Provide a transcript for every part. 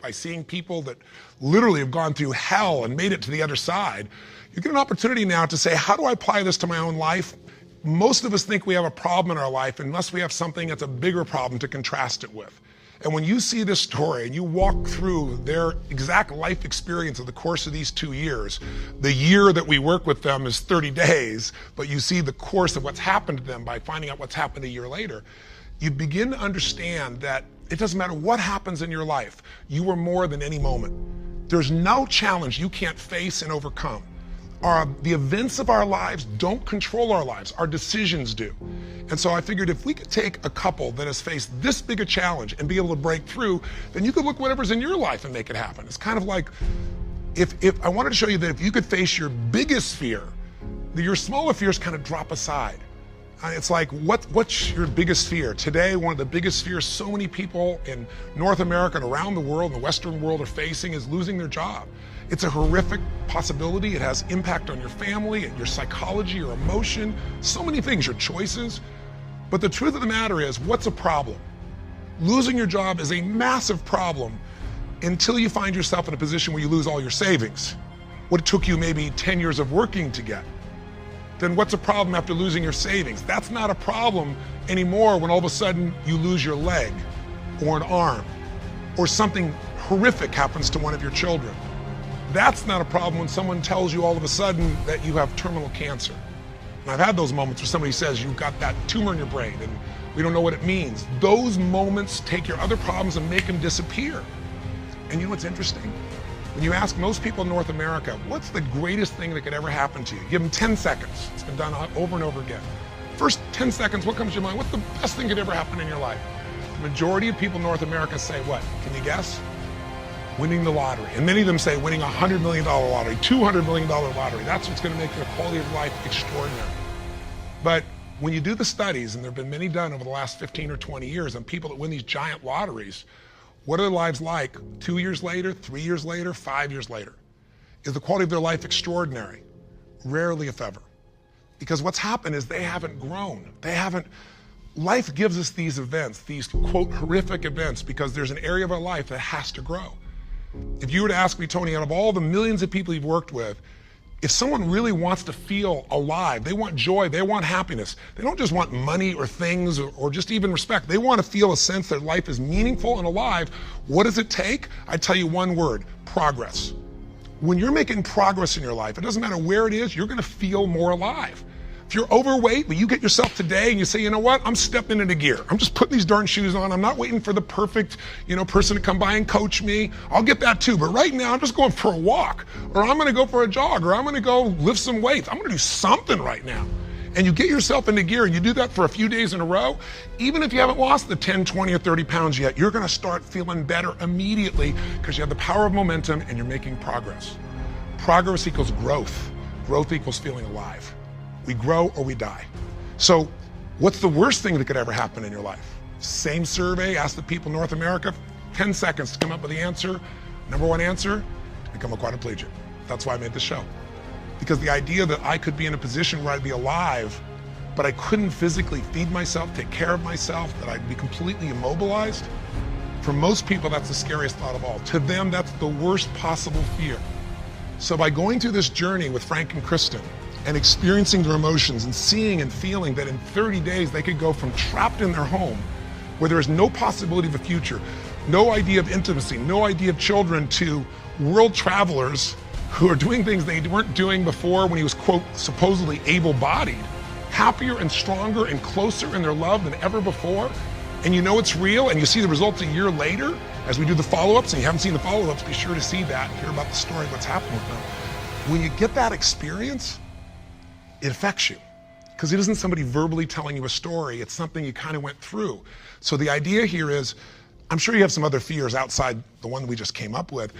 by seeing people that literally have gone through hell and made it to the other side, you get an opportunity now to say, how do I apply this to my own life? Most of us think we have a problem in our life unless we have something that's a bigger problem to contrast it with. And when you see this story and you walk through their exact life experience of the course of these 2 years, the year that we work with them is 30 days, but you see the course of what's happened to them by finding out what's happened a year later, you begin to understand that it doesn't matter what happens in your life, you are more than any moment. There's no challenge you can't face and overcome. The events of our lives don't control our lives, our decisions do. And so I figured if we could take a couple that has faced this big a challenge and be able to break through, then you could look whatever's in your life and make it happen. It's kind of like, if I wanted to show you that if you could face your biggest fear, your smaller fears kind of drop aside. It's like, what's your biggest fear? Today, one of the biggest fears so many people in North America and around the world, and the Western world, are facing is losing their job. It's a horrific possibility. It has impact on your family and your psychology, your emotion, so many things, your choices. But the truth of the matter is, what's a problem? Losing your job is a massive problem until you find yourself in a position where you lose all your savings. What it took you maybe 10 years of working to get. Then what's a problem after losing your savings? That's not a problem anymore when all of a sudden you lose your leg or an arm or something horrific happens to one of your children. That's not a problem when someone tells you all of a sudden that you have terminal cancer. And I've had those moments where somebody says you've got that tumor in your brain and we don't know what it means. Those moments take your other problems and make them disappear. And you know what's interesting? When you ask most people in North America, what's the greatest thing that could ever happen to you? Give them 10 seconds. It's been done over and over again. First 10 seconds, what comes to your mind? What's the best thing that could ever happen in your life? The majority of people in North America say what? Can you guess? Winning the lottery. And many of them say winning a $100 million lottery, $200 million lottery. That's what's going to make their quality of life extraordinary. But when you do the studies, and there have been many done over the last 15 or 20 years on people that win these giant lotteries, what are their lives like 2 years later, 3 years later, 5 years later? Is the quality of their life extraordinary? Rarely, if ever. Because what's happened is they haven't grown. Life gives us these events, these quote horrific events, because there's an area of our life that has to grow. If you were to ask me, Tony, out of all the millions of people you've worked with, if someone really wants to feel alive, they want joy, they want happiness, they don't just want money or things or just even respect, they want to feel a sense that life is meaningful and alive, what does it take? I tell you one word: progress. When you're making progress in your life, it doesn't matter where it is, you're going to feel more alive. If you're overweight, but you get yourself today and you say, you know what, I'm stepping into gear. I'm just putting these darn shoes on. I'm not waiting for the perfect, person to come by and coach me. I'll get that too. But right now I'm just going for a walk, or I'm going to go for a jog, or I'm going to go lift some weights. I'm going to do something right now. And you get yourself into gear and you do that for a few days in a row. Even if you haven't lost the 10, 20, or 30 pounds yet, you're going to start feeling better immediately because you have the power of momentum and you're making progress. Progress equals growth. Growth equals feeling alive. We grow or we die. So what's the worst thing that could ever happen in your life? Same survey, ask the people in North America, 10 seconds to come up with the answer. Number one answer, to become a quadriplegic. That's why I made this show. Because the idea that I could be in a position where I'd be alive, but I couldn't physically feed myself, take care of myself, that I'd be completely immobilized, for most people, that's the scariest thought of all. To them, that's the worst possible fear. So by going through this journey with Frank and Kristen, and experiencing their emotions and seeing and feeling that in 30 days they could go from trapped in their home where there is no possibility of a future, no idea of intimacy, no idea of children, to world travelers who are doing things they weren't doing before when he was, quote, supposedly able-bodied, happier and stronger and closer in their love than ever before. And you know it's real, and you see the results a year later as we do the follow-ups, and you haven't seen the follow-ups, be sure to see that and hear about the story of what's happened with them. When you get that experience, it affects you, because it isn't somebody verbally telling you a story, it's something you kind of went through. So the idea here is, I'm sure you have some other fears outside the one we just came up with.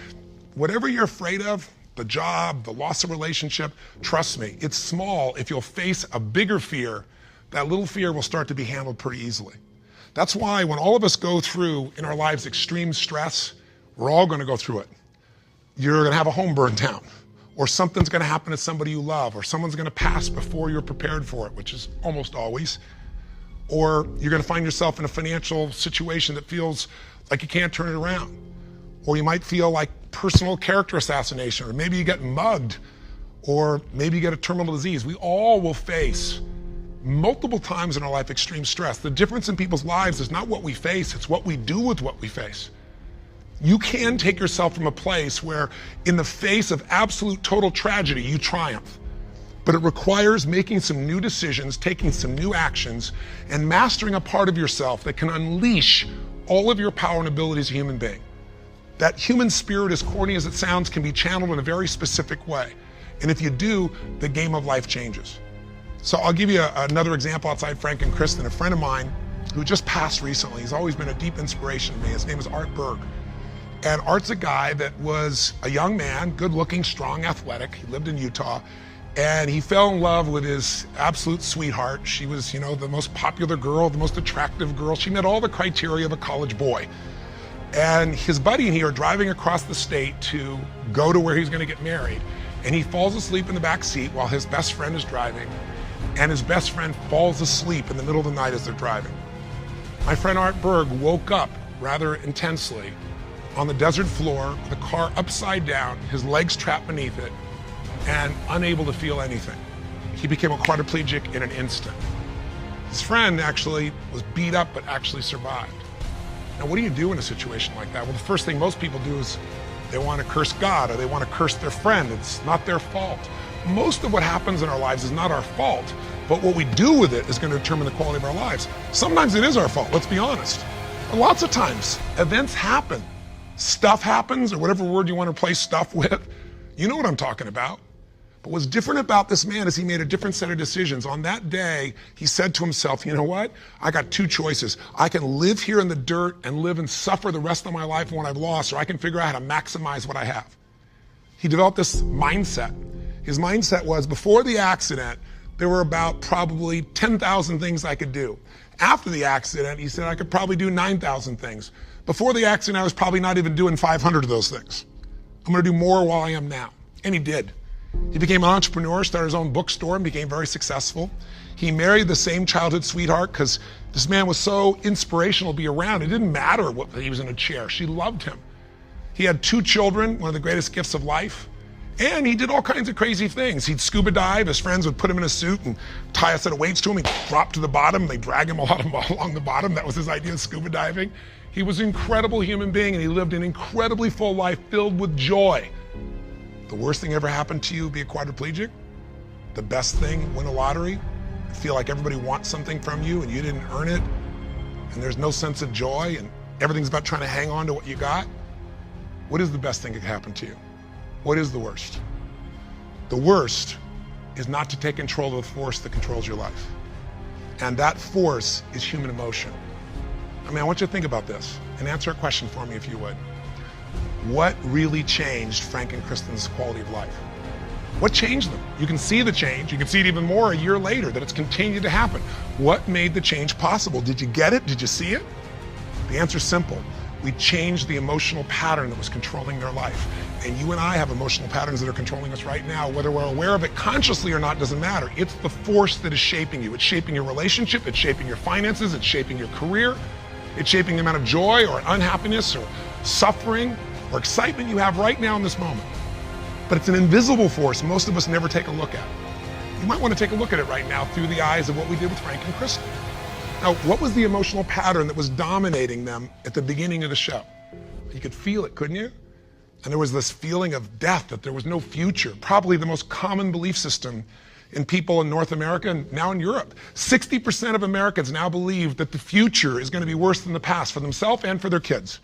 Whatever you're afraid of, the job, the loss of relationship, trust me, it's small. If you'll face a bigger fear, that little fear will start to be handled pretty easily. That's why when all of us go through in our lives extreme stress, we're all going to go through it. You're going to have a home burned down, or something's going to happen to somebody you love, or someone's going to pass before you're prepared for it, which is almost always. Or you're going to find yourself in a financial situation that feels like you can't turn it around. or you might feel like personal character assassination, or maybe you get mugged, or maybe you get a terminal disease. We all will face multiple times in our life extreme stress. The difference in people's lives is not what we face, it's what we do with what we face. You can take yourself from a place where in the face of absolute total tragedy, you triumph. But it requires making some new decisions, taking some new actions, and mastering a part of yourself that can unleash all of your power and ability as a human being. That human spirit, as corny as it sounds, can be channeled in a very specific way. And if you do, the game of life changes. So I'll give you another example outside Frank and Kristen. A friend of mine who just passed recently, he's always been a deep inspiration to me. His name is Art Berg. And Art's a guy that was a young man, good looking, strong, athletic. He lived in Utah. And he fell in love with his absolute sweetheart. She was, you know, the most popular girl, the most attractive girl. She met all the criteria of a college boy. And his buddy and he are driving across the state to go to where he's going to get married. And he falls asleep in the back seat while his best friend is driving. And his best friend falls asleep in the middle of the night as they're driving. My friend Art Berg woke up rather intensely on the desert floor with the car upside down, his legs trapped beneath it, and unable to feel anything. He became a quadriplegic in an instant. His friend actually was beat up but actually survived. Now, what do you do in a situation like that? Well, the first thing most people do is they want to curse God or they want to curse their friend. It's not their fault. Most of what happens in our lives is not our fault, but what we do with it is going to determine the quality of our lives. Sometimes it is our fault, let's be honest. But lots of times, events happen. Stuff happens, or whatever word you want to replace stuff with. You know what I'm talking about. But what's different about this man is he made a different set of decisions. On that day, he said to himself, you know what? I got two choices. I can live here in the dirt and live and suffer the rest of my life for what I've lost, or I can figure out how to maximize what I have. He developed this mindset. His mindset was, before the accident, there were about probably 10,000 things I could do. After the accident, he said I could probably do 9,000 things. Before the accident, I was probably not even doing 500 of those things. I'm going to do more while I am now. And he did. He became an entrepreneur, started his own bookstore, and became very successful. He married the same childhood sweetheart because this man was so inspirational to be around. It didn't matter what he was in a chair. She loved him. He had 2 children, one of the greatest gifts of life. And he did all kinds of crazy things. He'd scuba dive. His friends would put him in a suit and tie a set of weights to him. He'd drop to the bottom. They'd drag him along the bottom. That was his idea of scuba diving. He was an incredible human being, and he lived an incredibly full life filled with joy. The worst thing ever happened to you, be a quadriplegic? The best thing, win a lottery? Feel like everybody wants something from you and you didn't earn it, and there's no sense of joy, and everything's about trying to hang on to what you got? What is the best thing that could happen to you? What is the worst? The worst is not to take control of the force that controls your life. And that force is human emotion. I mean, I want you to think about this and answer a question for me if you would. What really changed Frank and Kristen's quality of life? What changed them? You can see the change. You can see it even more a year later, that it's continued to happen. What made the change possible? Did you get it? Did you see it? The answer's simple. We changed the emotional pattern that was controlling their life. And you and I have emotional patterns that are controlling us right now. Whether we're aware of it consciously or not doesn't matter. It's the force that is shaping you. It's shaping your relationship. It's shaping your finances. It's shaping your career. It's shaping the amount of joy or unhappiness or suffering or excitement you have right now in this moment. But it's an invisible force most of us never take a look at. You might want to take a look at it right now through the eyes of what we did with Frank and Kristen. Now, what was the emotional pattern that was dominating them at the beginning of the show? You could feel it, couldn't you? And there was this feeling of death, that there was no future, probably the most common belief system in people in North America and now in Europe. 60% of Americans now believe that the future is going to be worse than the past for themselves and for their kids.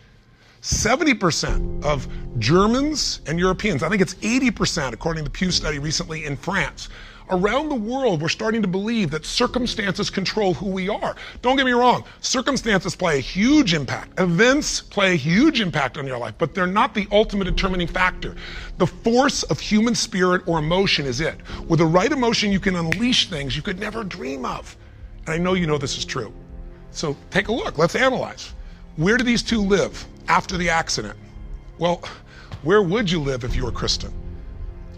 70% of Germans and Europeans, I think it's 80% according to the Pew study recently in France. Around the world, we're starting to believe that circumstances control who we are. Don't get me wrong, circumstances play a huge impact. Events play a huge impact on your life, but they're not the ultimate determining factor. The force of human spirit or emotion is it. With the right emotion, you can unleash things you could never dream of. And I know you know this is true. So take a look, let's analyze. Where do these two live after the accident? Well, where would you live if you were Kristen?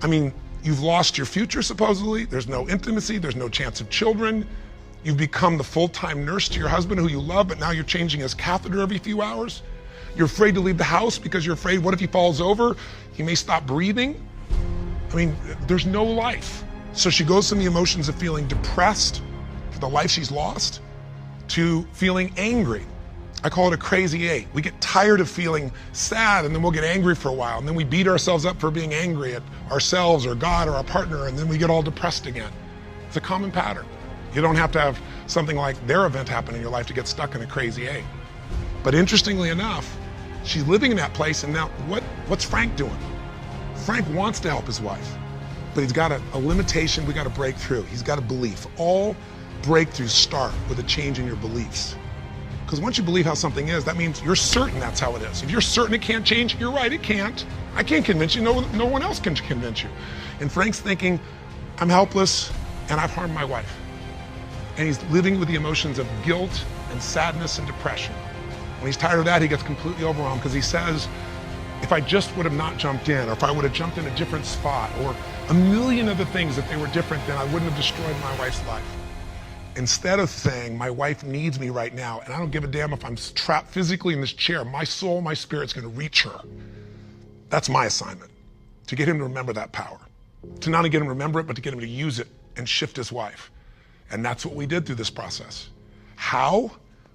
I mean, you've lost your future, supposedly. There's no intimacy. There's no chance of children. You've become the full-time nurse to your husband who you love, but now you're changing his catheter every few hours. You're afraid to leave the house because you're afraid, what if he falls over? He may stop breathing. I mean, there's no life. So she goes from the emotions of feeling depressed for the life she's lost to feeling angry. I call it a crazy eight. We get tired of feeling sad and then we'll get angry for a while, and then we beat ourselves up for being angry at ourselves or God or our partner, and then we get all depressed again. It's a common pattern. You don't have to have something like their event happen in your life to get stuck in a crazy eight. But interestingly enough, she's living in that place, and now what's Frank doing? Frank wants to help his wife, but he's got a limitation we got to break through. He's got a belief. All breakthroughs start with a change in your beliefs. Because once you believe how something is, that means you're certain that's how it is. If you're certain it can't change, you're right, it can't. I can't convince you, no one else can convince you. And Frank's thinking, I'm helpless and I've harmed my wife. And he's living with the emotions of guilt and sadness and depression. When he's tired of that, he gets completely overwhelmed because he says, if I just would have not jumped in, or if I would have jumped in a different spot, or a million other things, if they were different, then I wouldn't have destroyed my wife's life. Instead of saying, my wife needs me right now, and I don't give a damn if I'm trapped physically in this chair, my soul, my spirit's gonna reach her. That's my assignment, to get him to remember that power. To not only get him to remember it, but to get him to use it and shift his wife. And that's what we did through this process. How?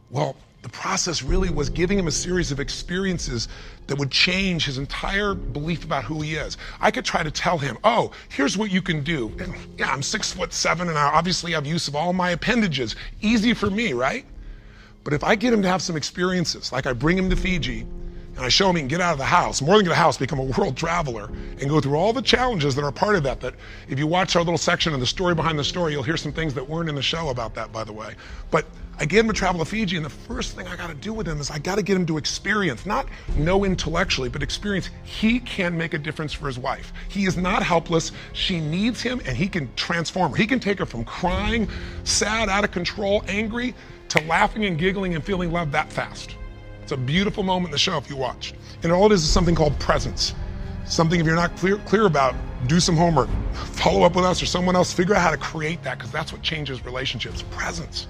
Well, the process really was giving him a series of experiences that would change his entire belief about who he is. I could try to tell him, oh, here's what you can do. And yeah, I'm 6'7" and I obviously have use of all my appendages. Easy for me, right? But if I get him to have some experiences, like I bring him to Fiji and I show him he can get out of the house, more than get a house, become a world traveler, and go through all the challenges that are part of that if you watch our little section of the story behind the story, you'll hear some things that weren't in the show about that, by the way. But I get him to travel to Fiji, and the first thing I gotta do with him is I gotta get him to experience, not know intellectually, but experience he can make a difference for his wife. He is not helpless, she needs him, and he can transform her. He can take her from crying, sad, out of control, angry, to laughing and giggling and feeling love that fast. It's a beautiful moment in the show if you watch. And all it is something called presence. Something if you're not clear about, do some homework, follow up with us or someone else, figure out how to create that, because that's what changes relationships, presence.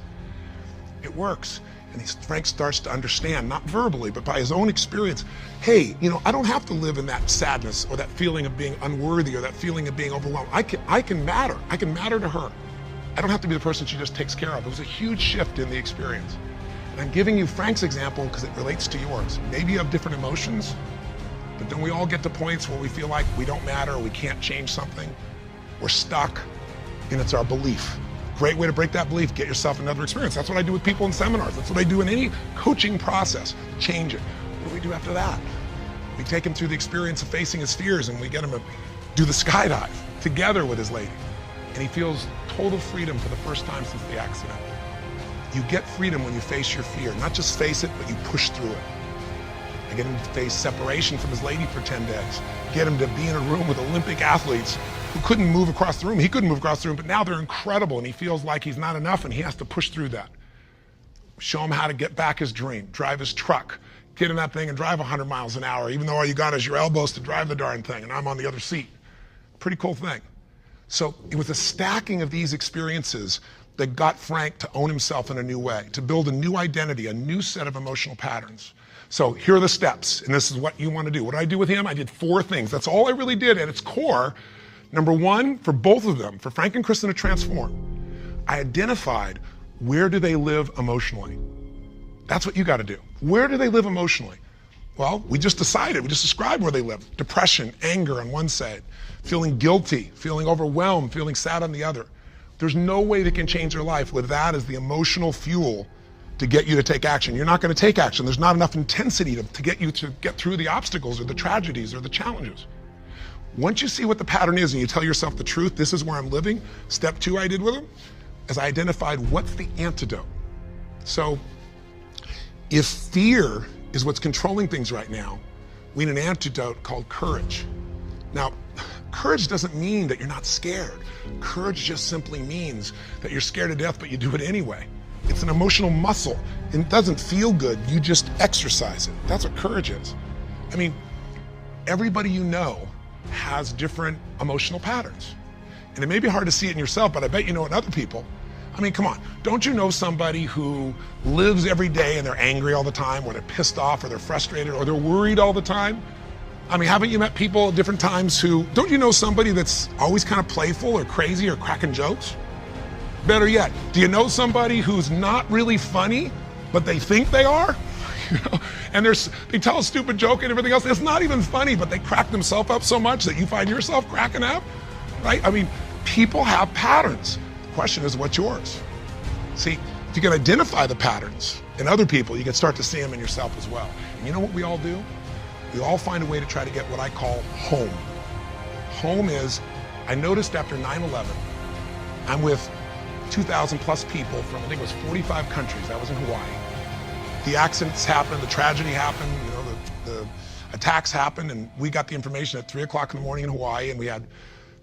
It works. And Frank starts to understand, not verbally, but by his own experience, hey, I don't have to live in that sadness or that feeling of being unworthy or that feeling of being overwhelmed. I can matter. I can matter to her. I don't have to be the person she just takes care of. It was a huge shift in the experience. And I'm giving you Frank's example because it relates to yours. Maybe you have different emotions, but then we all get to points where we feel like we don't matter or we can't change something. We're stuck, and it's our belief. Great way to break that belief, get yourself another experience. That's what I do with people in seminars. That's what I do in any coaching process. Change it. What do we do after that? We take him through the experience of facing his fears, and we get him to do the skydive together with his lady. And he feels total freedom for the first time since the accident. You get freedom when you face your fear. Not just face it, but you push through it. I get him to face separation from his lady for 10 days. Get him to be in a room with Olympic athletes who couldn't move across the room. He couldn't move across the room, but now they're incredible, and he feels like he's not enough, and he has to push through that. Show him how to get back his dream, drive his truck, get in that thing and drive 100 miles an hour, even though all you got is your elbows to drive the darn thing, and I'm on the other seat. Pretty cool thing. So it was a stacking of these experiences that got Frank to own himself in a new way, to build a new identity, a new set of emotional patterns. So here are the steps, and this is what you want to do. What did I do with him? I did 4 things. That's all I really did at its core. Number 1, for both of them, for Frank and Kristen to transform, I identified where do they live emotionally. That's what you got to do. Where do they live emotionally? Well, we just described where they live. Depression, anger on one side, feeling guilty, feeling overwhelmed, feeling sad on the other. There's no way they can change their life with that as the emotional fuel to get you to take action. You're not going to take action. There's not enough intensity to get you to get through the obstacles or the tragedies or the challenges. Once you see what the pattern is and you tell yourself the truth, this is where I'm living, step 2 I did with him, is I identified what's the antidote. So if fear is what's controlling things right now, we need an antidote called courage. Now, courage doesn't mean that you're not scared. Courage just simply means that you're scared to death, but you do it anyway. It's an emotional muscle. It doesn't feel good, you just exercise it. That's what courage is. I mean, everybody you know has different emotional patterns. And it may be hard to see it in yourself, but I bet you know in other people. I mean, come on. Don't you know somebody who lives every day and they're angry all the time, or they're pissed off, or they're frustrated, or they're worried all the time? I mean, haven't you met people at different times who, don't you know somebody that's always kind of playful or crazy or cracking jokes? Better yet, do you know somebody who's not really funny, but they think they are? You know, and they tell a stupid joke and everything else. It's not even funny, but they crack themselves up so much that you find yourself cracking up, right? I mean, people have patterns. The question is, what's yours? See, if you can identify the patterns in other people, you can start to see them in yourself as well. And you know what we all do? We all find a way to try to get what I call home. Home is, I noticed after 9/11, I'm with 2,000 plus people from, I think it was 45 countries. That was in Hawaii. The accidents happened, the tragedy happened, you know, the attacks happened, and we got the information at 3 o'clock in the morning in Hawaii, and we had,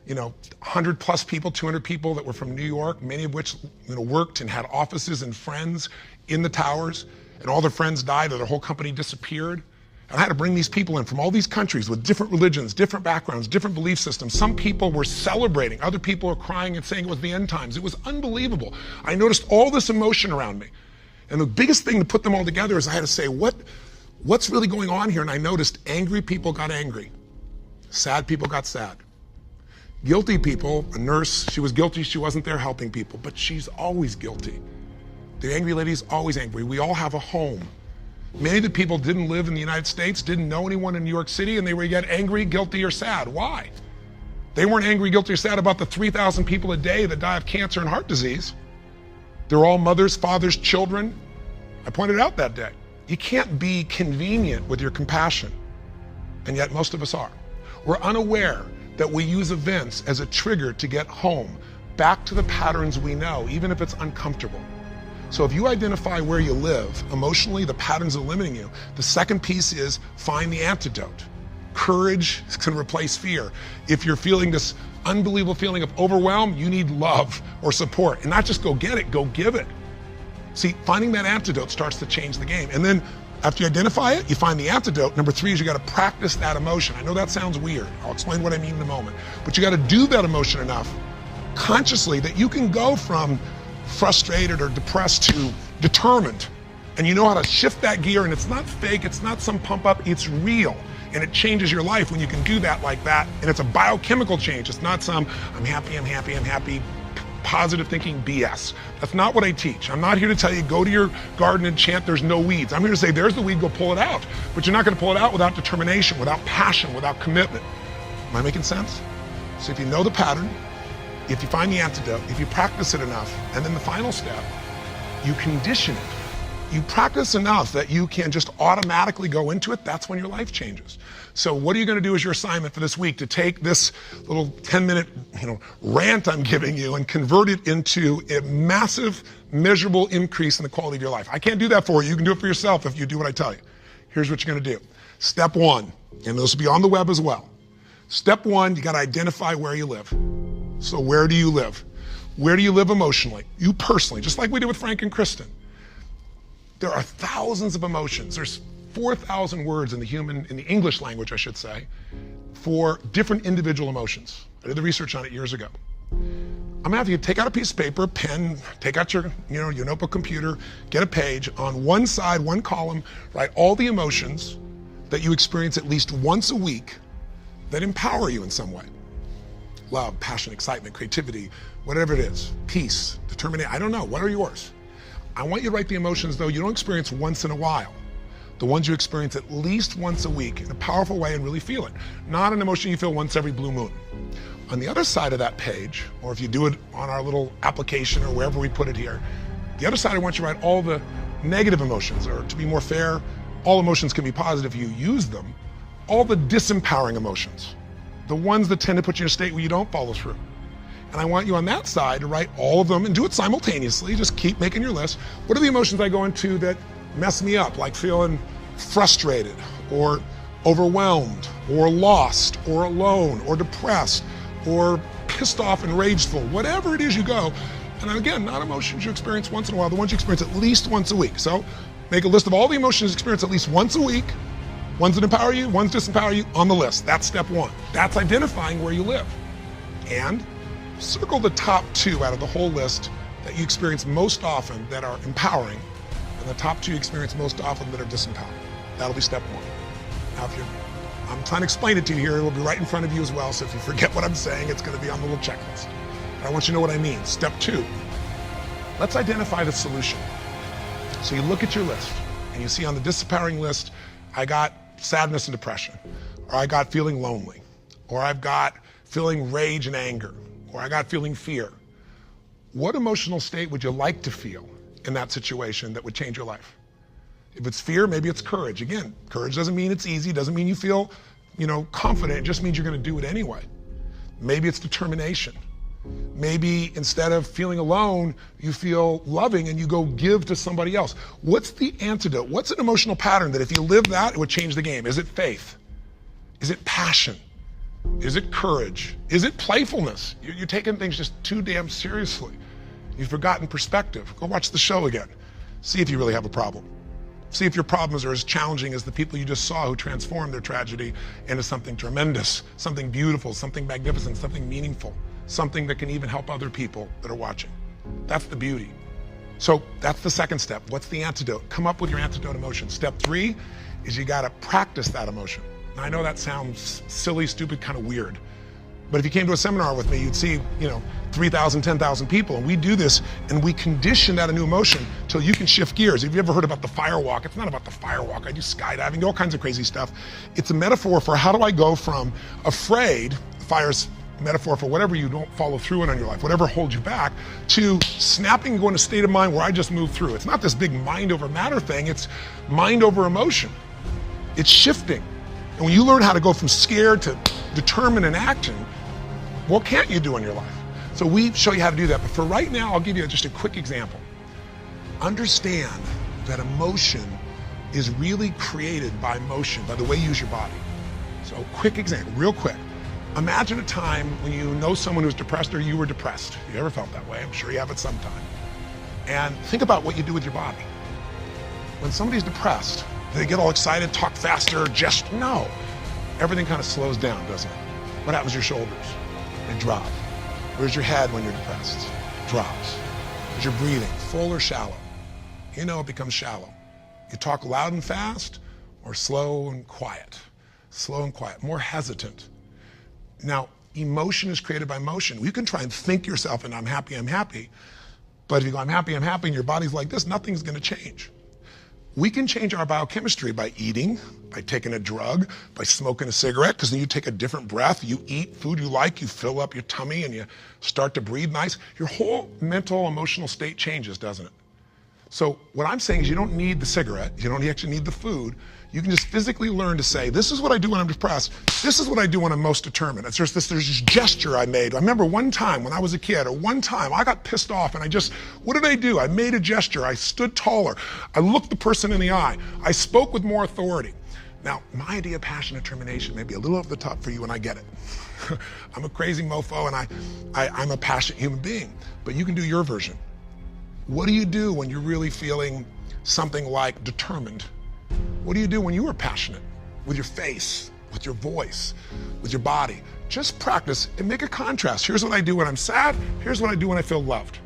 you know, 100 plus people, 200 people that were from New York, many of which, you know, worked and had offices and friends in the towers, and all their friends died or their whole company disappeared. And I had to bring these people in from all these countries with different religions, different backgrounds, different belief systems. Some people were celebrating, other people were crying and saying it was the end times. It was unbelievable. I noticed all this emotion around me. And the biggest thing to put them all together is I had to say, what's really going on here? And I noticed angry people got angry. Sad people got sad. Guilty people, a nurse, she was guilty, she wasn't there helping people, but she's always guilty. The angry lady's always angry. We all have a home. Many of the people didn't live in the United States, didn't know anyone in New York City, and they were yet angry, guilty, or sad. Why? They weren't angry, guilty, or sad about the 3,000 people a day that die of cancer and heart disease. They're all mothers, fathers, children. I pointed out that day. You can't be convenient with your compassion, and yet most of us are. We're unaware that we use events as a trigger to get home, back to the patterns we know, even if it's uncomfortable. So if you identify where you live, emotionally, the patterns that are limiting you, the second piece is find the antidote. Courage can replace fear. If you're feeling this unbelievable feeling of overwhelm, you need love or support. And not just go get it, go give it. See, finding that antidote starts to change the game. And then after you identify it, you find the antidote. Number 3 is you got to practice that emotion. I know that sounds weird. I'll explain what I mean in a moment. But you got to do that emotion enough consciously that you can go from frustrated or depressed to determined. And you know how to shift that gear, and it's not fake, it's not some pump up, it's real. And it changes your life when you can do that like that. And it's a biochemical change. It's not some I'm happy, positive thinking BS. That's not what I teach. I'm not here to tell you go to your garden and chant there's no weeds. I'm here to say there's the weed, go pull it out. But you're not going to pull it out without determination, without passion, without commitment. Am I making sense? So if you know the pattern, if you find the antidote, if you practice it enough, and then the final step, you condition it. You practice enough that you can just automatically go into it, that's when your life changes. So what are you going to do as your assignment for this week to take this little 10-minute rant I'm giving you and convert it into a massive, measurable increase in the quality of your life? I can't do that for you. You can do it for yourself if you do what I tell you. Here's what you're going to do. Step 1, and this will be on the web as well. Step 1, you got to identify where you live. So where do you live? Where do you live emotionally? You personally, just like we did with Frank and Kristen. There are thousands of emotions. There's 4,000 words in the English language, I should say, for different individual emotions. I did the research on it years ago. I'm gonna have you take out a piece of paper, a pen, take out your notebook, computer, get a page. On one side, one column, write all the emotions that you experience at least once a week that empower you in some way. Love, passion, excitement, creativity, whatever it is, peace, determination, I don't know, what are yours? I want you to write the emotions, though, you don't experience once in a while. The ones you experience at least once a week in a powerful way and really feel it. Not an emotion you feel once every blue moon. On the other side of that page, or if you do it on our little application or wherever we put it here, the other side I want you to write all the negative emotions, or to be more fair, all emotions can be positive if you use them, all the disempowering emotions, the ones that tend to put you in a state where you don't follow through. And I want you on that side to write all of them and do it simultaneously. Just keep making your list. What are the emotions I go into that mess me up, like feeling frustrated or overwhelmed or lost or alone or depressed or pissed off and rageful, whatever it is you go. And again, not emotions you experience once in a while, the ones you experience at least once a week. So make a list of all the emotions you experience at least once a week, ones that empower you, ones that disempower you on the list. That's step 1. That's identifying where you live. And circle the top 2 out of the whole list that you experience most often that are empowering, and the top 2 you experience most often that are disempowering. That'll be step 1. Now, I'm trying to explain it to you here. It'll be right in front of you as well. So if you forget what I'm saying, it's going to be on the little checklist. But I want you to know what I mean. Step 2, let's identify the solution. So you look at your list and you see on the disempowering list, I got sadness and depression, or I got feeling lonely, or I've got feeling rage and anger, or I got feeling fear. What emotional state would you like to feel in that situation that would change your life? If it's fear, maybe it's courage. Again, courage doesn't mean it's easy, doesn't mean you feel, confident. It just means you're going to do it anyway. Maybe it's determination. Maybe instead of feeling alone, you feel loving and you go give to somebody else. What's the antidote? What's an emotional pattern that if you live that, it would change the game? Is it faith? Is it passion? Is it courage? Is it playfulness? You're taking things just too damn seriously. You've forgotten perspective. Go watch the show again. See if you really have a problem. See if your problems are as challenging as the people you just saw who transformed their tragedy into something tremendous, something beautiful, something magnificent, something meaningful, something that can even help other people that are watching. That's the beauty. So that's the second step. What's the antidote? Come up with your antidote emotion. Step 3 is you got to practice that emotion. Now, I know that sounds silly, stupid, kind of weird. But if you came to a seminar with me, you'd see, 3,000, 10,000 people, and we do this, and we condition that a new emotion till you can shift gears. Have you ever heard about the fire walk? It's not about the fire walk. I do skydiving, all kinds of crazy stuff. It's a metaphor for how do I go from afraid, fire's metaphor for whatever you don't follow through in your life, whatever holds you back, to snapping and going to a state of mind where I just move through. It's not this big mind over matter thing, it's mind over emotion. It's shifting. And when you learn how to go from scared to determined and action, what can't you do in your life? So we show you how to do that. But for right now, I'll give you just a quick example. Understand that emotion is really created by motion, by the way you use your body. So quick example, real quick. Imagine a time when you know someone who's depressed or you were depressed. You ever felt that way? I'm sure you have at some time. And think about what you do with your body. When somebody's depressed, do they get all excited, talk faster, just no. Everything kind of slows down, doesn't it? What happens to your shoulders? They drop. Where's your head when you're depressed? Drops. Where's your breathing? Full or shallow? It becomes shallow. You talk loud and fast or slow and quiet? Slow and quiet, more hesitant. Now, emotion is created by motion. You can try and think yourself and I'm happy. But if you go, I'm happy, and your body's like this, nothing's gonna change. We can change our biochemistry by eating, by taking a drug, by smoking a cigarette, because then you take a different breath, you eat food you like, you fill up your tummy and you start to breathe nice. Your whole mental, emotional state changes, doesn't it? So what I'm saying is you don't need the cigarette, you don't actually need the food. You can just physically learn to say, this is what I do when I'm depressed, this is what I do when I'm most determined. There's this gesture I made. I remember one time when I was a kid, or one time I got pissed off and what did I do? I made a gesture, I stood taller, I looked the person in the eye, I spoke with more authority. Now, my idea of passion and determination may be a little off the top for you, and I get it. I'm a crazy mofo and I'm a passionate human being, but you can do your version. What do you do when you're really feeling something like determined? What do you do when you are passionate? With your face, with your voice, with your body. Just practice and make a contrast. Here's what I do when I'm sad. Here's what I do when I feel loved.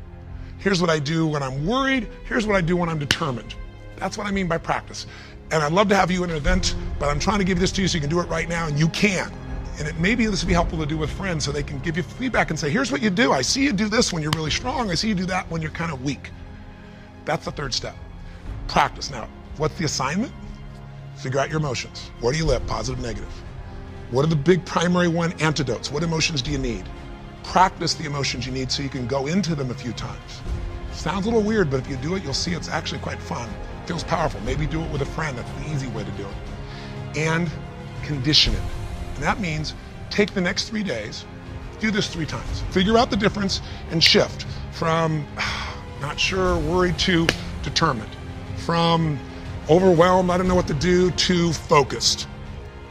Here's what I do when I'm worried. Here's what I do when I'm determined. That's what I mean by practice. And I'd love to have you in an event, but I'm trying to give this to you so you can do it right now, and you can. And maybe this would be helpful to do with friends so they can give you feedback and say, here's what you do. I see you do this when you're really strong. I see you do that when you're kind of weak. That's the third step. Practice. Now, what's the assignment? Figure out your emotions. Where do you live? Positive, negative. What are the big primary antidotes? What emotions do you need? Practice the emotions you need so you can go into them a few times. Sounds a little weird, but if you do it, you'll see it's actually quite fun. It feels powerful. Maybe do it with a friend. That's the easy way to do it. And condition it. And that means take the next 3 days, do this 3 times. Figure out the difference and shift from not sure, worried to determined. From overwhelmed, I don't know what to do, to focused.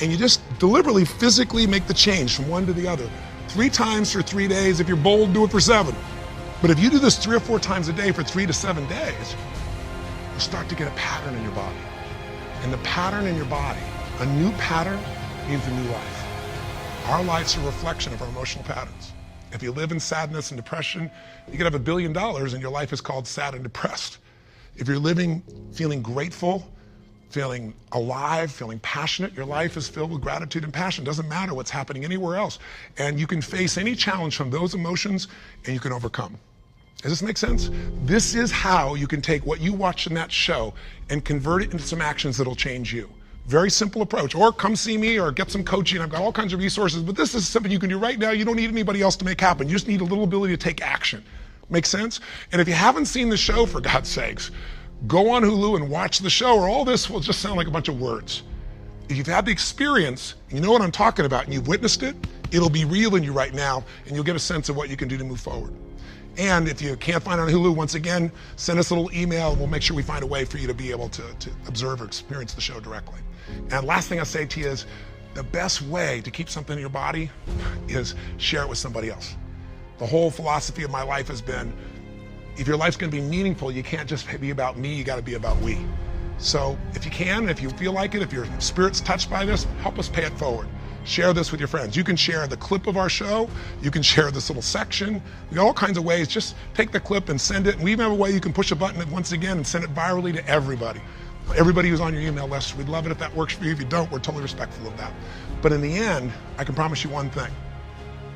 And you just deliberately, physically make the change from one to the other. 3 times for 3 days. If you're bold, do it for 7. But if you do this 3 or 4 times a day for 3 to 7 days, you'll start to get a pattern in your body. And the pattern in your body, a new pattern means a new life. Our life's a reflection of our emotional patterns. If you live in sadness and depression, you could have $1 billion and your life is called sad and depressed. If you're living feeling grateful, feeling alive, feeling passionate, your life is filled with gratitude and passion. It doesn't matter what's happening anywhere else. And you can face any challenge from those emotions and you can overcome. Does this make sense? This is how you can take what you watched in that show and convert it into some actions that'll change you. Very simple approach. Or come see me or get some coaching. I've got all kinds of resources, but this is something you can do right now. You don't need anybody else to make happen. You just need a little ability to take action. Make sense? And if you haven't seen the show, for God's sakes, go on Hulu and watch the show, or all this will just sound like a bunch of words. If you've had the experience, you know what I'm talking about, and you've witnessed it, it'll be real in you right now, and you'll get a sense of what you can do to move forward. And if you can't find it on Hulu, once again, send us a little email, and we'll make sure we find a way for you to be able to observe or experience the show directly. And last thing I'll say to you is, the best way to keep something in your body is share it with somebody else. The whole philosophy of my life has been, if your life's gonna be meaningful, you can't just be about me, you gotta be about we. So if you can, if you feel like it, if your spirit's touched by this, help us pay it forward. Share this with your friends. You can share the clip of our show. You can share this little section. We got all kinds of ways. Just take the clip and send it. And we even have a way you can push a button once again and send it virally to everybody. Everybody who's on your email list, we'd love it if that works for you. If you don't, we're totally respectful of that. But in the end, I can promise you one thing.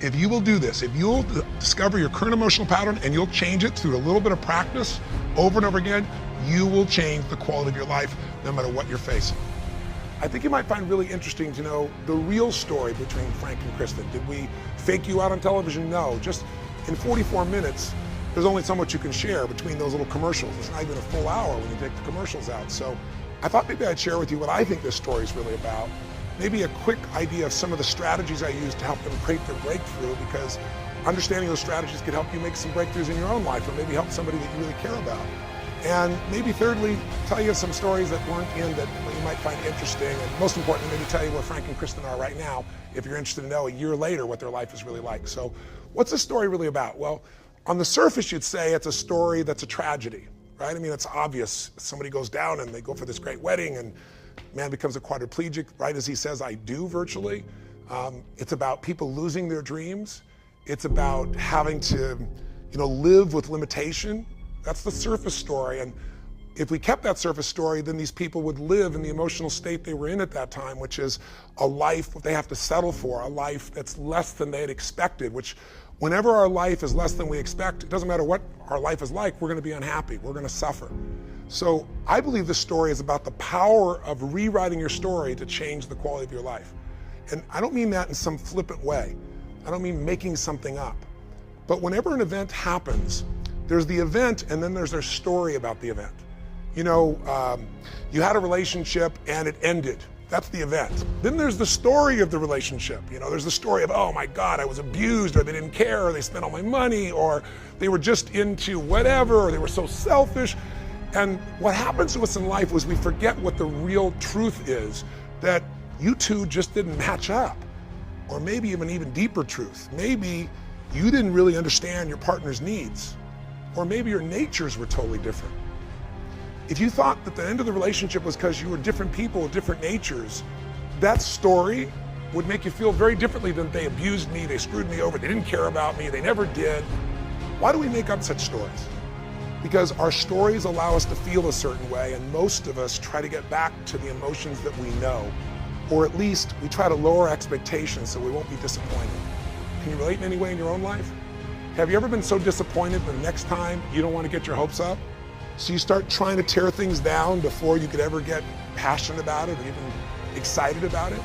If you will do this, if you'll discover your current emotional pattern and you'll change it through a little bit of practice over and over again, you will change the quality of your life no matter what you're facing. I think you might find really interesting to know the real story between Frank and Kristen. Did we fake you out on television? No. Just in 44 minutes, there's only so much you can share between those little commercials. It's not even a full hour when you take the commercials out. So I thought maybe I'd share with you what I think this story is really about. Maybe a quick idea of some of the strategies I use to help them create their breakthrough, because understanding those strategies could help you make some breakthroughs in your own life, or maybe help somebody that you really care about. And maybe thirdly, tell you some stories that weren't in that you might find interesting. And most importantly, maybe tell you where Frank and Kristen are right now, if you're interested to know a year later what their life is really like. So what's this story really about? Well, on the surface, you'd say it's a story that's a tragedy, right? I mean, it's obvious. Somebody goes down and they go for this great wedding and man becomes a quadriplegic right as he says, I do, virtually. It's about people losing their dreams. It's about having to, live with limitation. That's the surface story. And if we kept that surface story, then these people would live in the emotional state they were in at that time, which is a life they have to settle for, a life that's less than they had expected, which whenever our life is less than we expect, it doesn't matter what our life is like, we're going to be unhappy, we're going to suffer. So I believe this story is about the power of rewriting your story to change the quality of your life. And I don't mean that in some flippant way. I don't mean making something up. But whenever an event happens, there's the event and then there's their story about the event. You had a relationship and it ended. That's the event. Then there's the story of the relationship. There's the story of, oh my God, I was abused, or they didn't care, or they spent all my money, or they were just into whatever, or they were so selfish. And what happens to us in life is we forget what the real truth is, that you two just didn't match up. Or maybe even deeper truth. Maybe you didn't really understand your partner's needs. Or maybe your natures were totally different. If you thought that the end of the relationship was because you were different people with different natures, that story would make you feel very differently than they abused me, they screwed me over, they didn't care about me, they never did. Why do we make up such stories? Because our stories allow us to feel a certain way, and most of us try to get back to the emotions that we know, or at least we try to lower expectations so we won't be disappointed. Can you relate in any way in your own life? Have you ever been so disappointed the next time you don't want to get your hopes up? So you start trying to tear things down before you could ever get passionate about it or even excited about it,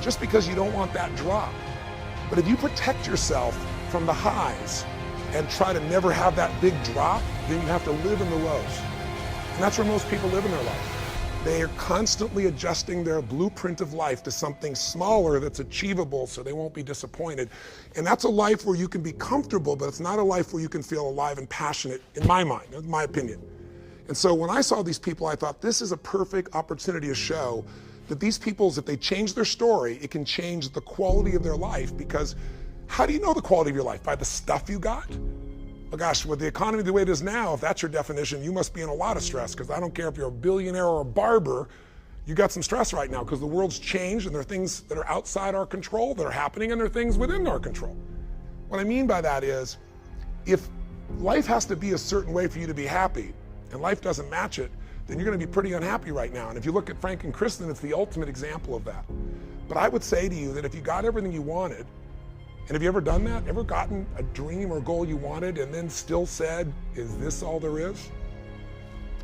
just because you don't want that drop. But if you protect yourself from the highs and try to never have that big drop, then you have to live in the lows. And that's where most people live in their life. They are constantly adjusting their blueprint of life to something smaller that's achievable so they won't be disappointed. And that's a life where you can be comfortable, but it's not a life where you can feel alive and passionate, in my mind, in my opinion. And so when I saw these people, I thought this is a perfect opportunity to show that these people, if they change their story, it can change the quality of their life. Because how do you know the quality of your life? By the stuff you got? Well, gosh, with the economy the way it is now, if that's your definition, you must be in a lot of stress, because I don't care if you're a billionaire or a barber, you got some stress right now because the world's changed and there are things that are outside our control that are happening, and there are things within our control. What I mean by that is, if life has to be a certain way for you to be happy, and life doesn't match it, then you're going to be pretty unhappy right now. And if you look at Frank and Kristen, it's the ultimate example of that. But I would say to you that if you got everything you wanted, and have you ever done that? Ever gotten a dream or goal you wanted and then still said, is this all there is?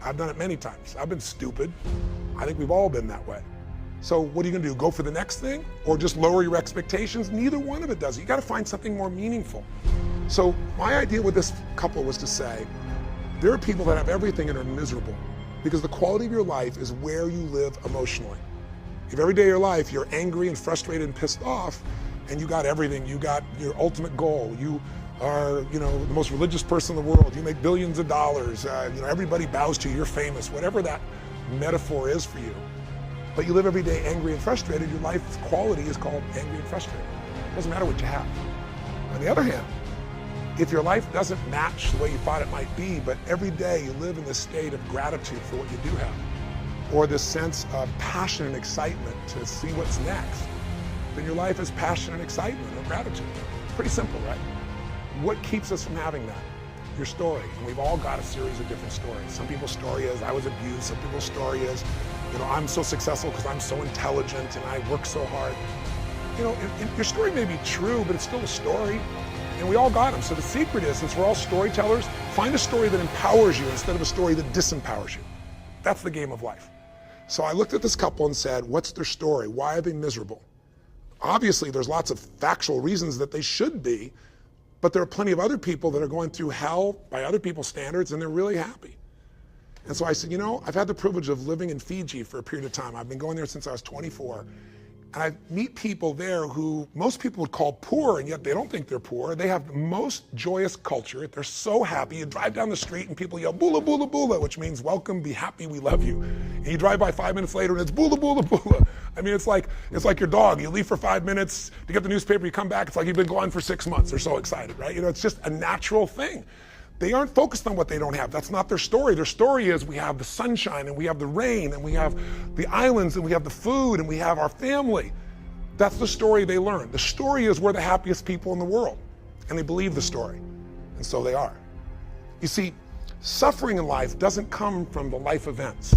I've done it many times. I've been stupid. I think we've all been that way. So what are you gonna do? Go for the next thing or just lower your expectations? Neither one of it does. You gotta find something more meaningful. So my idea with this couple was to say, there are people that have everything and are miserable because the quality of your life is where you live emotionally. If every day of your life you're angry and frustrated and pissed off, and you got everything, you got your ultimate goal, you are, the most religious person in the world, you make billions of dollars, everybody bows to you, you're famous, whatever that metaphor is for you. But you live every day angry and frustrated, your life's quality is called angry and frustrated. It doesn't matter what you have. On the other hand, if your life doesn't match the way you thought it might be, but every day you live in this state of gratitude for what you do have, or this sense of passion and excitement to see what's next, then your life is passion and excitement or gratitude. Pretty simple, right? What keeps us from having that? Your story. And we've all got a series of different stories. Some people's story is, I was abused. Some people's story is, I'm so successful because I'm so intelligent and I work so hard. Your story may be true, but it's still a story. And we all got them. So the secret is, since we're all storytellers, find a story that empowers you instead of a story that disempowers you. That's the game of life. So I looked at this couple and said, what's their story? Why are they miserable? Obviously, there's lots of factual reasons that they should be, but there are plenty of other people that are going through hell by other people's standards, and they're really happy. And so I said, I've had the privilege of living in Fiji for a period of time. I've been going there since I was 24. And I meet people there who most people would call poor, and yet they don't think they're poor. They have the most joyous culture. They're so happy. You drive down the street and people yell, bula, bula, bula, which means welcome, be happy, we love you. And you drive by 5 minutes later and it's bula, bula, bula. I mean, it's like your dog. You leave for 5 minutes to get the newspaper, you come back, it's like you've been gone for 6 months. They're so excited, right? It's just a natural thing. They aren't focused on what they don't have. That's not their story. Their story is we have the sunshine and we have the rain and we have the islands and we have the food and we have our family. That's the story they learn. The story is we're the happiest people in the world. And they believe the story. And so they are. You see, suffering in life doesn't come from the life events.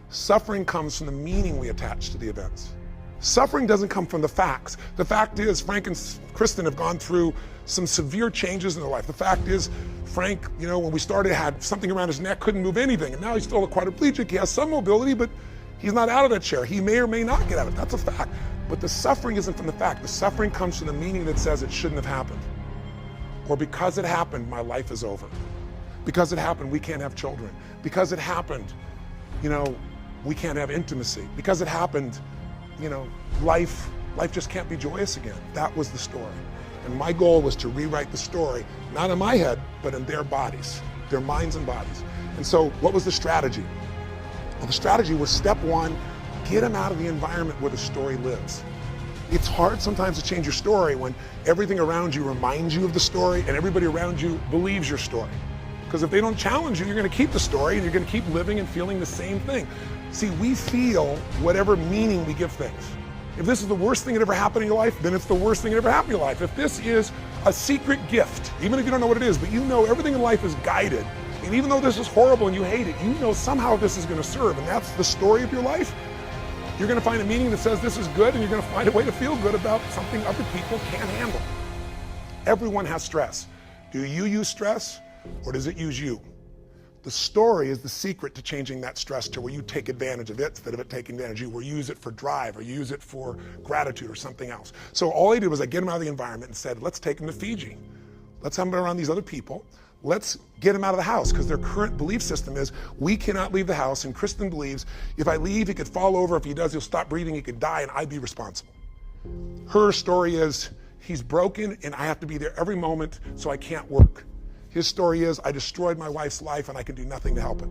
Suffering comes from the meaning we attach to the events. Suffering doesn't come from the facts. The fact is, Frank and Kristen have gone through some severe changes in their life. The fact is, Frank, when we started, had something around his neck, couldn't move anything. And now he's still a quadriplegic. He has some mobility, but he's not out of that chair. He may or may not get out of it. That's a fact. But the suffering isn't from the fact. The suffering comes from the meaning that says it shouldn't have happened. Or because it happened, my life is over. Because it happened, we can't have children. Because it happened, we can't have intimacy. Because it happened, life just can't be joyous again. That was the story. And my goal was to rewrite the story, not in my head, but in their bodies, their minds and bodies. And so what was the strategy? Well, the strategy was step one, get them out of the environment where the story lives. It's hard sometimes to change your story when everything around you reminds you of the story and everybody around you believes your story. Because if they don't challenge you, you're going to keep the story and you're going to keep living and feeling the same thing. See, we feel whatever meaning we give things. If this is the worst thing that ever happened in your life, then it's the worst thing that ever happened in your life. If this is a secret gift, even if you don't know what it is, but everything in life is guided, and even though this is horrible and you hate it, somehow this is going to serve, and that's the story of your life, you're going to find a meaning that says this is good, and you're going to find a way to feel good about something other people can't handle. Everyone has stress. Do you use stress, or does it use you? The story is the secret to changing that stress to where you take advantage of it instead of it taking advantage of you, where you use it for drive or you use it for gratitude or something else. So all I did was I get them out of the environment and said, let's take them to Fiji. Let's have them around these other people. Let's get them out of the house, because their current belief system is we cannot leave the house, and Kristen believes if I leave, he could fall over. If he does, he'll stop breathing, he could die, and I'd be responsible. Her story is he's broken and I have to be there every moment, so I can't work. His story is I destroyed my wife's life and I can do nothing to help it.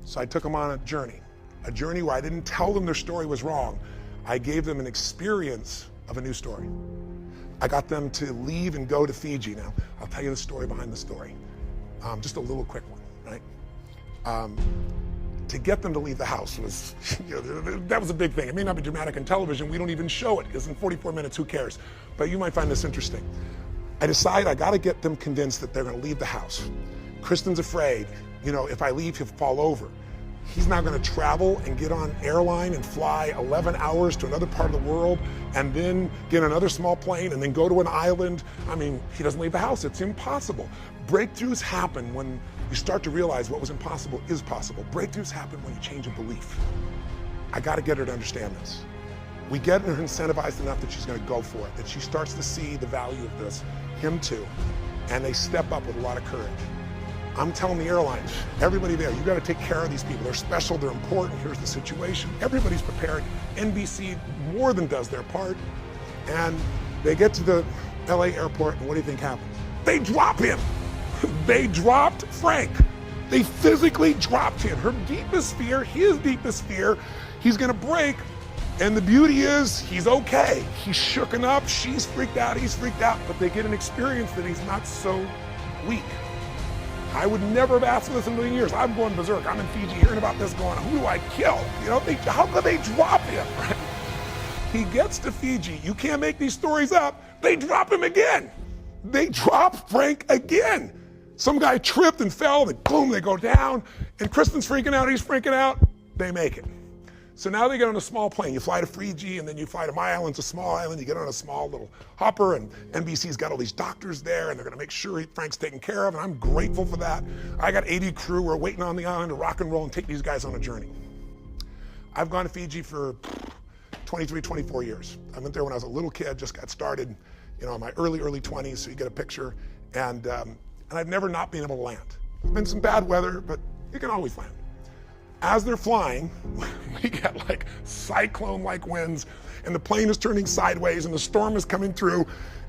So I took them on a journey where I didn't tell them their story was wrong. I gave them an experience of a new story. I got them to leave and go to Fiji. Now, I'll tell you the story behind the story. Just a little quick one, right? To get them to leave the house was, that was a big thing. It may not be dramatic on television. We don't even show it, because in 44 minutes, who cares? But you might find this interesting. I decide I gotta get them convinced that they're gonna leave the house. Kristen's afraid, if I leave, he'll fall over. He's now gonna travel and get on airline and fly 11 hours to another part of the world and then get another small plane and then go to an island. He doesn't leave the house, it's impossible. Breakthroughs happen when you start to realize what was impossible is possible. Breakthroughs happen when you change a belief. I gotta get her to understand this. We get her incentivized enough that she's gonna go for it, that she starts to see the value of this, him too, and they step up with a lot of courage. I'm telling the airlines, everybody there, you gotta take care of these people. They're special, they're important, here's the situation. Everybody's prepared. NBC more than does their part. And they get to the LA airport, and what do you think happens? They drop him. They dropped Frank. They physically dropped him. Her deepest fear, his deepest fear, he's gonna break. And the beauty is, he's okay. He's shooken up, she's freaked out, he's freaked out, but they get an experience that he's not so weak. I would never have asked for this in a million years. I'm going berserk. I'm in Fiji hearing about this going, who do I kill? How could they drop him? Right? He gets to Fiji. You can't make these stories up. They drop him again. They drop Frank again. Some guy tripped and fell, and boom, they go down. And Kristen's freaking out, he's freaking out. They make it. So now they get on a small plane. You fly to Fiji, and then you fly to my island, it's a small island. You get on a small little hopper, and NBC's got all these doctors there, and they're gonna make sure Frank's taken care of, and I'm grateful for that. I got 80 crew. We're waiting on the island to rock and roll and take these guys on a journey. I've gone to Fiji for 23, 24 years. I went there when I was a little kid, just got started, in my early 20s, so you get a picture, and I've never not been able to land. There's been some bad weather, but you can always land. As they're flying, we get like cyclone-like winds, and the plane is turning sideways, and the storm is coming through,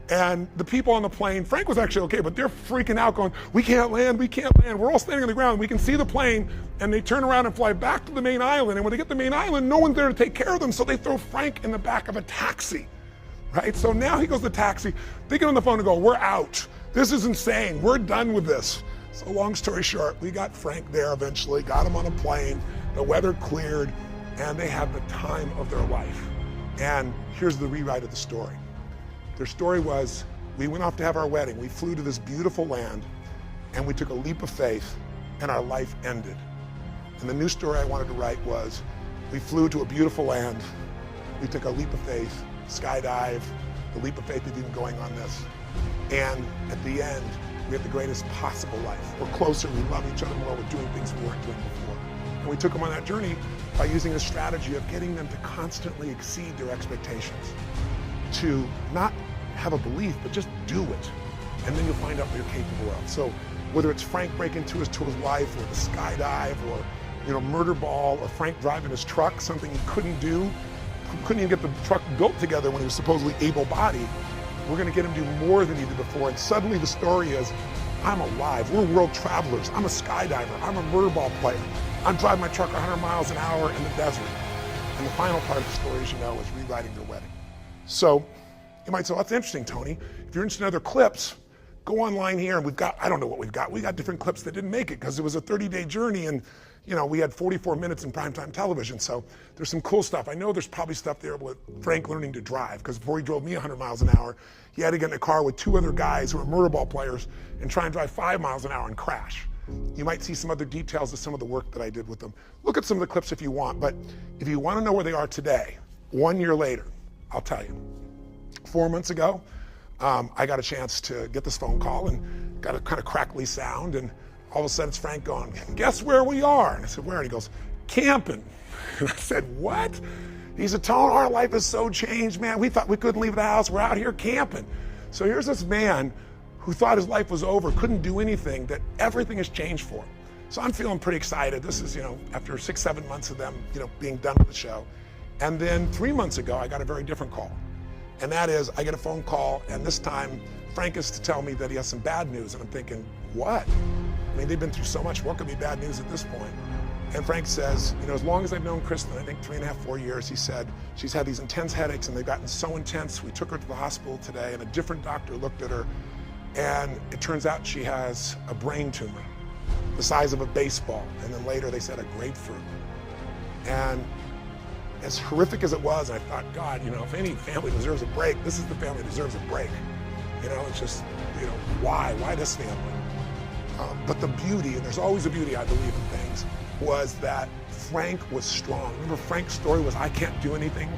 and the people on the plane, Frank was actually okay, but they're freaking out going, we can't land, we can't land. We're all standing on the ground, we can see the plane, and they turn around and fly back to the main island, and when they get to the main island, no one's there to take care of them, so they throw Frank in the back of a taxi, right? So now he goes to the taxi, they get on the phone and go, we're out. This is insane, we're done with this. So long story short, we got Frank there eventually, got him on a plane, the weather cleared, and they had the time of their life. And here's the rewrite of the story. Their story was, we went off to have our wedding. We flew to this beautiful land, and we took a leap of faith, and our life ended. And the new story I wanted to write was, we flew to a beautiful land, we took a leap of faith, skydive, the leap of faith of even going on this. And at the end, we had the greatest possible life. We're closer, we love each other more, we're doing things we weren't doing before. And we took them on that journey by using a strategy of getting them to constantly exceed their expectations. To not have a belief, but just do it. And then you'll find out what you're capable of. So whether it's Frank breaking to his wife, or the skydive, or murder ball, or Frank driving his truck, something he couldn't do, couldn't even get the truck built together when he was supposedly able-bodied, we're gonna get him to do more than he did before, and suddenly the story is, I'm alive, we're world travelers, I'm a skydiver, I'm a murder ball player, I'm driving my truck 100 miles an hour in the desert. And the final part of the story, as you know, is rewriting their wedding. So you might say, well, that's interesting, Tony. If you're interested in other clips, go online here, and I don't know what we've got. We got different clips that didn't make it because it was a 30-day journey, and we had 44 minutes in primetime television, so there's some cool stuff. I know there's probably stuff there with Frank learning to drive, because before he drove me 100 miles an hour, he had to get in a car with 2 other guys who were murder ball players and try and drive 5 miles an hour and crash. You might see some other details of some of the work that I did with them. Look at some of the clips if you want, but if you want to know where they are today, 1 year later, I'll tell you. 4 months ago, I got a chance to get this phone call and got a kind of crackly sound, and all of a sudden it's Frank going, guess where we are? And I said, where? And he goes, camping. And I said, what? He said, Tone, our life is so changed, man. We thought we couldn't leave the house. We're out here camping. So here's this man who thought his life was over, couldn't do anything, that everything has changed for him. So I'm feeling pretty excited. This is, after 6-7 months of them, being done with the show. And then 3 months ago, I got a very different call. And that is, I get a phone call, and this time, Frank is to tell me that he has some bad news. And I'm thinking, what? I mean, they've been through so much. What could be bad news at this point? And Frank says, as long as I've known Kristen, I think 3.5, 4 years, he said, she's had these intense headaches, and they've gotten so intense. We took her to the hospital today, and a different doctor looked at her, and it turns out she has a brain tumor the size of a baseball. And then later they said a grapefruit. And as horrific as it was, I thought, God, if any family deserves a break, this is the family that deserves a break. It's just, why this family? But the beauty, and there's always a beauty, I believe, in things, was that Frank was strong. Remember, Frank's story was, I can't do anything.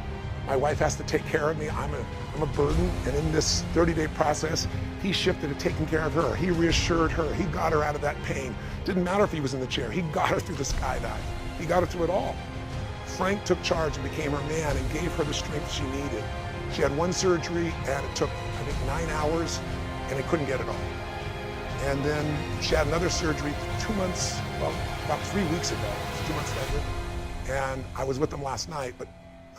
My wife has to take care of me. I'm a burden. And in this 30-day process, he shifted to taking care of her. He reassured her. He got her out of that pain. Didn't matter if he was in the chair. He got her through the skydive. He got her through it all. Frank took charge and became her man and gave her the strength she needed. She had one surgery, and it took, I think, 9 hours, and they couldn't get it all. And then she had another surgery 2 months, well, about 3 weeks ago, 2 months later. And I was with them last night, but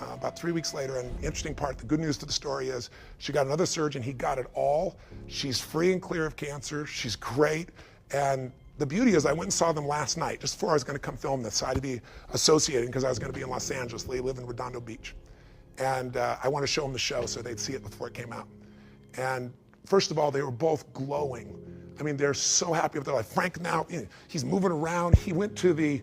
about 3 weeks later, and the interesting part, the good news to the story is she got another surgeon, he got it all. She's free and clear of cancer, she's great. And the beauty is I went and saw them last night, just before I was gonna come film this. So I had to be associating because I was gonna be in Los Angeles. They live in Redondo Beach. And I wanted to show them the show so they'd see it before it came out. And first of all, they were both glowing. I mean, they're so happy with their life. Frank now, he's moving around. He went to the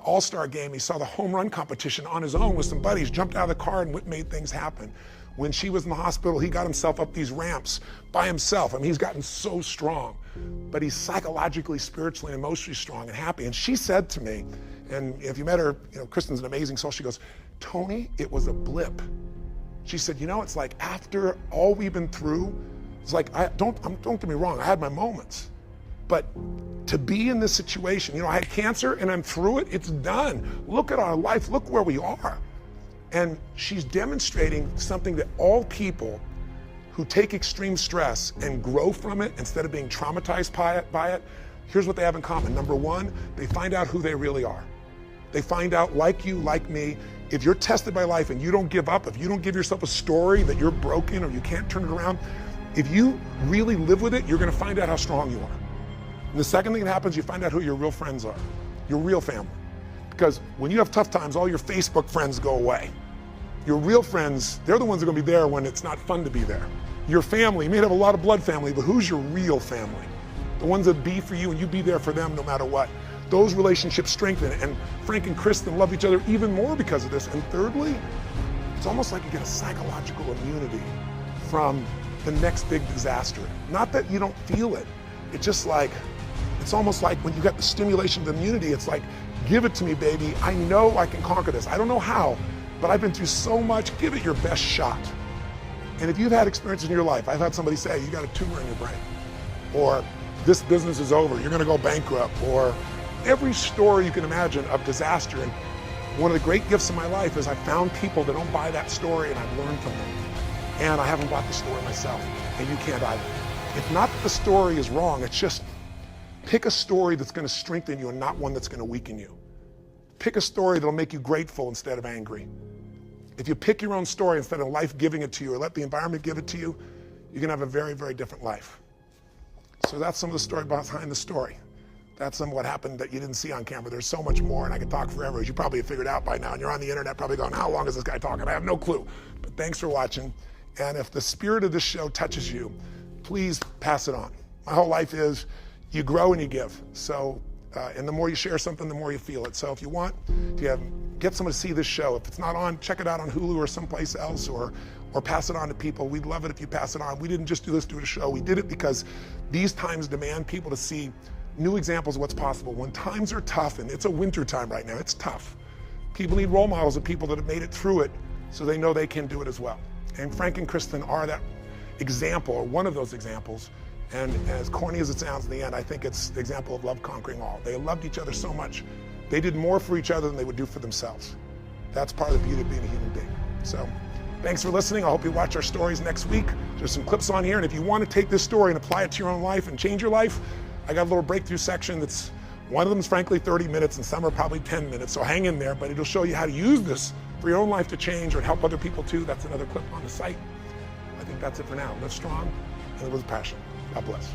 All-Star game. He saw the home run competition on his own with some buddies, jumped out of the car and made things happen. When she was in the hospital, he got himself up these ramps by himself. I mean, he's gotten so strong, but he's psychologically, spiritually, and emotionally strong and happy. And she said to me, and if you met her, Kristen's an amazing soul, she goes, Tony, it was a blip. She said, it's like after all we've been through, it's like, don't get me wrong, I had my moments. But to be in this situation, I had cancer and I'm through it, it's done. Look at our life, look where we are. And she's demonstrating something that all people who take extreme stress and grow from it instead of being traumatized by it, here's what they have in common. Number one, they find out who they really are. They find out, like you, like me, if you're tested by life and you don't give up, if you don't give yourself a story that you're broken or you can't turn it around, if you really live with it, you're gonna find out how strong you are. And the second thing that happens, you find out who your real friends are, your real family. Because when you have tough times, all your Facebook friends go away. Your real friends, they're the ones that are gonna be there when it's not fun to be there. Your family, you may have a lot of blood family, but who's your real family? The ones that be for you and you be there for them no matter what. Those relationships strengthen, and Frank and Kristen love each other even more because of this. And thirdly, it's almost like you get a psychological immunity from the next big disaster. Not that you don't feel it. It's just like, it's almost like when you get the stimulation of immunity, it's like, give it to me, baby. I know I can conquer this. I don't know how, but I've been through so much. Give it your best shot. And if you've had experiences in your life, I've had somebody say, you got a tumor in your brain, or this business is over, you're gonna go bankrupt, or every story you can imagine of disaster. And one of the great gifts of my life is I found people that don't buy that story and I've learned from them. And I haven't bought the story myself, and you can't either. It's not that the story is wrong, it's just pick a story that's gonna strengthen you and not one that's gonna weaken you. Pick a story that'll make you grateful instead of angry. If you pick your own story instead of life giving it to you or let the environment give it to you, you're gonna have a very, very different life. So that's some of the story behind the story. That's some of what happened that you didn't see on camera. There's so much more, and I could talk forever, as you probably have figured out by now, and you're on the internet probably going, how long is this guy talking? I have no clue. But thanks for watching. And if the spirit of this show touches you, please pass it on. My whole life is you grow and you give. So, and the more you share something, the more you feel it. So if you want to get someone to see this show, if it's not on, check it out on Hulu or someplace else, or pass it on to people. We'd love it if you pass it on. We didn't just do this to do a show. We did it because these times demand people to see new examples of what's possible. When times are tough, and it's a winter time right now, it's tough. People need role models of people that have made it through it so they know they can do it as well. And Frank and Kristen are that example, or one of those examples. And as corny as it sounds in the end, I think it's the example of love conquering all. They loved each other so much. They did more for each other than they would do for themselves. That's part of the beauty of being a human being. So thanks for listening. I hope you watch our stories next week. There's some clips on here. And if you want to take this story and apply it to your own life and change your life, I got a little breakthrough section that's, one of them is frankly 30 minutes and some are probably 10 minutes. So hang in there, but it'll show you how to use this for your own life to change or help other people too. That's another clip on the site. I think that's it for now. Live strong and live with passion. God bless.